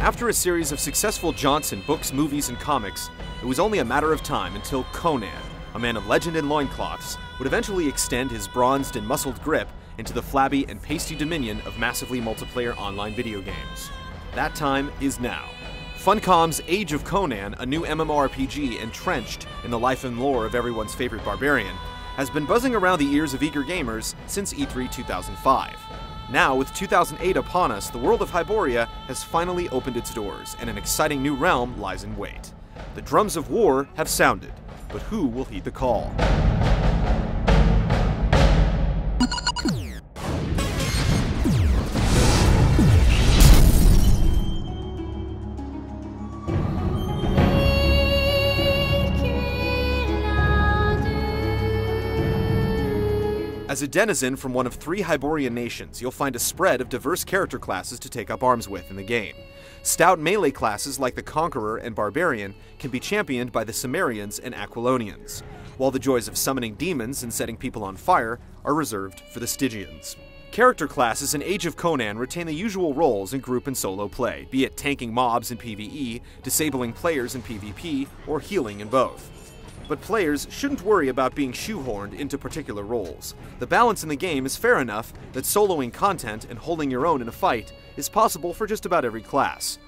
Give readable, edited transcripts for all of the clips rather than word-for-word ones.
After a series of successful jaunts in books, movies, and comics, it was only a matter of time until Conan, a man of legend and loincloths, would eventually extend his bronzed and muscled grip into the flabby and pasty dominion of massively multiplayer online video games. That time is now. Funcom's Age of Conan, a new MMORPG entrenched in the life and lore of everyone's favorite barbarian, has been buzzing around the ears of eager gamers since E3 2005. Now, with 2008 upon us, the world of Hyboria has finally opened its doors, and an exciting new realm lies in wait. The drums of war have sounded, but who will heed the call? As a denizen from one of 3 Hyborian nations, you'll find a spread of diverse character classes to take up arms with in the game. Stout melee classes like the Conqueror and Barbarian can be championed by the Cimmerians and Aquilonians, while the joys of summoning demons and setting people on fire are reserved for the Stygians. Character classes in Age of Conan retain the usual roles in group and solo play, be it tanking mobs in PvE, disabling players in PvP, or healing in both. But players shouldn't worry about being shoehorned into particular roles. The balance in the game is fair enough that soloing content and holding your own in a fight is possible for just about every class.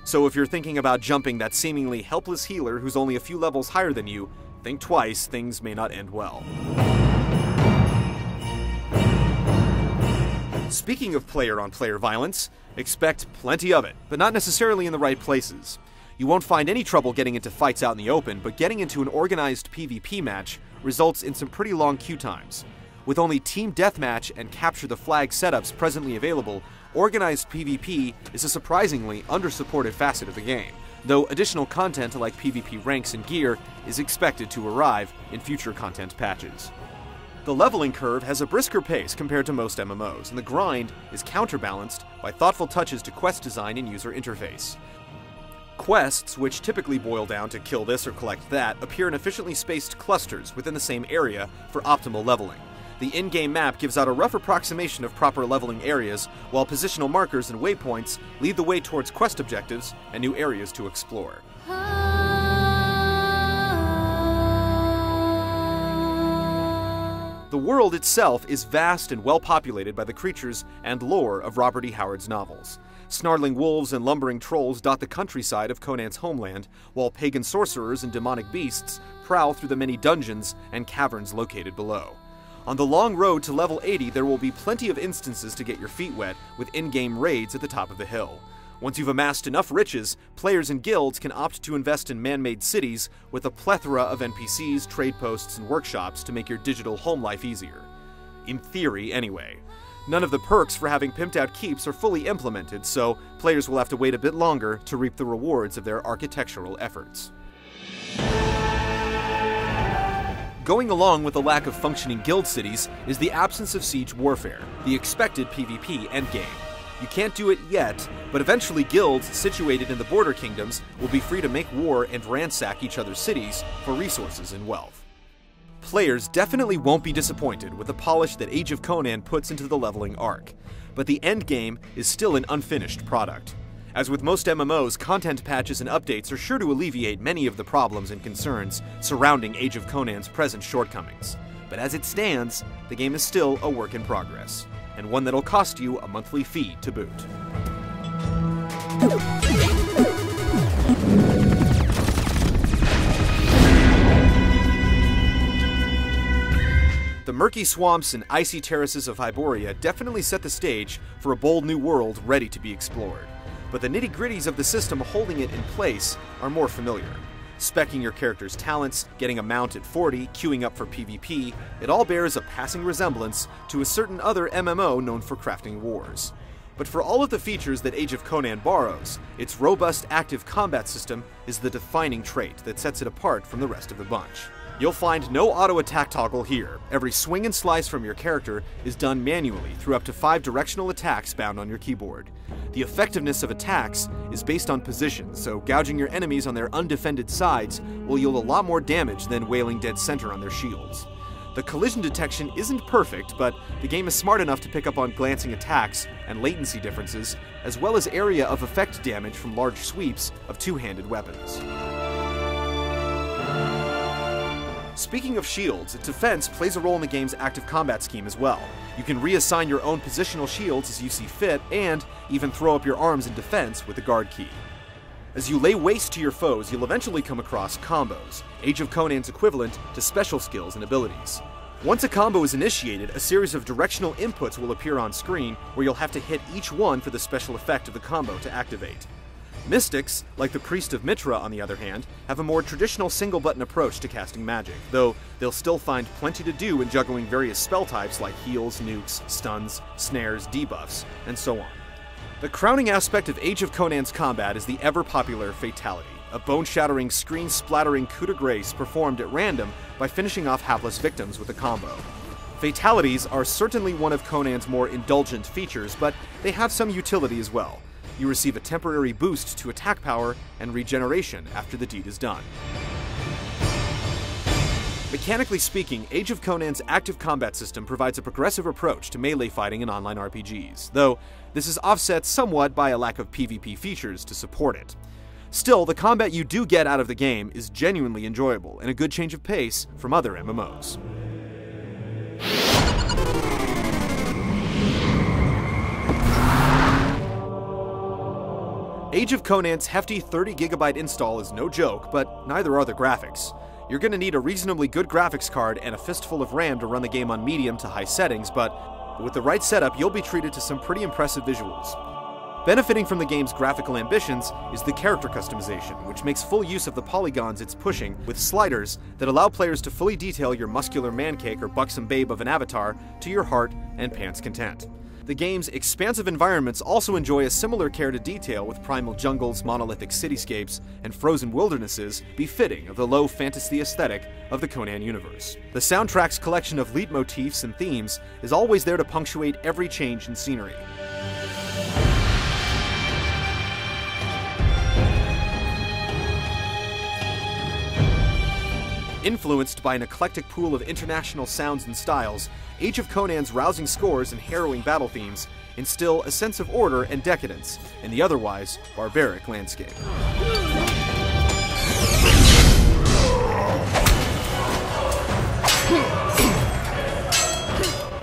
So if you're thinking about jumping that seemingly helpless healer who's only a few levels higher than you, think twice, things may not end well. Speaking of player-on-player violence, expect plenty of it, but not necessarily in the right places. You won't find any trouble getting into fights out in the open, but getting into an organized PvP match results in some pretty long queue times. With only Team Deathmatch and Capture the Flag setups presently available, organized PvP is a surprisingly under-supported facet of the game, though additional content like PvP ranks and gear is expected to arrive in future content patches. The leveling curve has a brisker pace compared to most MMOs, and the grind is counterbalanced by thoughtful touches to quest design and user interface. Quests, which typically boil down to kill this or collect that, appear in efficiently spaced clusters within the same area for optimal leveling. The in-game map gives out a rough approximation of proper leveling areas, while positional markers and waypoints lead the way towards quest objectives and new areas to explore. The world itself is vast and well-populated by the creatures and lore of Robert E. Howard's novels. Snarling wolves and lumbering trolls dot the countryside of Conan's homeland, while pagan sorcerers and demonic beasts prowl through the many dungeons and caverns located below. On the long road to level 80, there will be plenty of instances to get your feet wet with in-game raids at the top of the hill. Once you've amassed enough riches, players and guilds can opt to invest in man-made cities with a plethora of NPCs, trade posts, and workshops to make your digital home life easier. In theory, anyway. None of the perks for having pimped out keeps are fully implemented, so players will have to wait a bit longer to reap the rewards of their architectural efforts. Going along with the lack of functioning guild cities is the absence of siege warfare, the expected PvP endgame. You can't do it yet, but eventually guilds situated in the border kingdoms will be free to make war and ransack each other's cities for resources and wealth. Players definitely won't be disappointed with the polish that Age of Conan puts into the leveling arc, but the endgame is still an unfinished product. As with most MMOs, content patches and updates are sure to alleviate many of the problems and concerns surrounding Age of Conan's present shortcomings. But as it stands, the game is still a work in progress, and one that'll cost you a monthly fee to boot. The murky swamps and icy terraces of Hyboria definitely set the stage for a bold new world ready to be explored. But the nitty-gritties of the system holding it in place are more familiar. Speccing your character's talents, getting a mount at 40, queuing up for PvP, it all bears a passing resemblance to a certain other MMO known for crafting wars. But for all of the features that Age of Conan borrows, its robust active combat system is the defining trait that sets it apart from the rest of the bunch. You'll find no auto-attack toggle here. Every swing and slice from your character is done manually through up to 5 directional attacks bound on your keyboard. The effectiveness of attacks is based on position, so gouging your enemies on their undefended sides will yield a lot more damage than wailing dead center on their shields. The collision detection isn't perfect, but the game is smart enough to pick up on glancing attacks and latency differences, as well as area of effect damage from large sweeps of two-handed weapons. Speaking of shields, defense plays a role in the game's active combat scheme as well. You can reassign your own positional shields as you see fit, and even throw up your arms in defense with the guard key. As you lay waste to your foes, you'll eventually come across combos, Age of Conan's equivalent to special skills and abilities. Once a combo is initiated, a series of directional inputs will appear on screen, where you'll have to hit each one for the special effect of the combo to activate. Mystics, like the Priest of Mitra on the other hand, have a more traditional single-button approach to casting magic, though they'll still find plenty to do in juggling various spell types like heals, nukes, stuns, snares, debuffs, and so on. The crowning aspect of Age of Conan's combat is the ever-popular Fatality, a bone-shattering, screen-splattering coup de grace performed at random by finishing off hapless victims with a combo. Fatalities are certainly one of Conan's more indulgent features, but they have some utility as well. You receive a temporary boost to attack power and regeneration after the deed is done. Mechanically speaking, Age of Conan's active combat system provides a progressive approach to melee fighting in online RPGs, though this is offset somewhat by a lack of PvP features to support it. Still, the combat you do get out of the game is genuinely enjoyable and a good change of pace from other MMOs. Age of Conan's hefty 30GB install is no joke, but neither are the graphics. You're going to need a reasonably good graphics card and a fistful of RAM to run the game on medium to high settings, but with the right setup, you'll be treated to some pretty impressive visuals. Benefiting from the game's graphical ambitions is the character customization, which makes full use of the polygons it's pushing with sliders that allow players to fully detail your muscular mancake or buxom babe of an avatar to your heart and pants content. The game's expansive environments also enjoy a similar care to detail, with primal jungles, monolithic cityscapes, and frozen wildernesses befitting of the low fantasy aesthetic of the Conan universe. The soundtrack's collection of leitmotifs and themes is always there to punctuate every change in scenery. Influenced by an eclectic pool of international sounds and styles, Age of Conan's rousing scores and harrowing battle themes instill a sense of order and decadence in the otherwise barbaric landscape.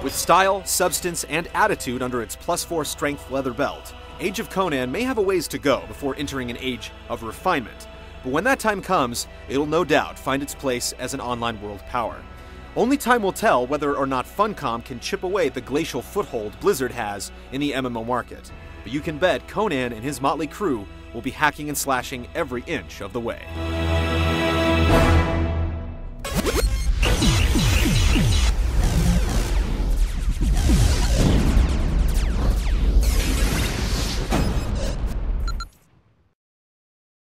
With style, substance, and attitude under its +4 strength leather belt, Age of Conan may have a ways to go before entering an age of refinement. But when that time comes, it'll no doubt find its place as an online world power. Only time will tell whether or not Funcom can chip away the glacial foothold Blizzard has in the MMO market. But you can bet Conan and his motley crew will be hacking and slashing every inch of the way.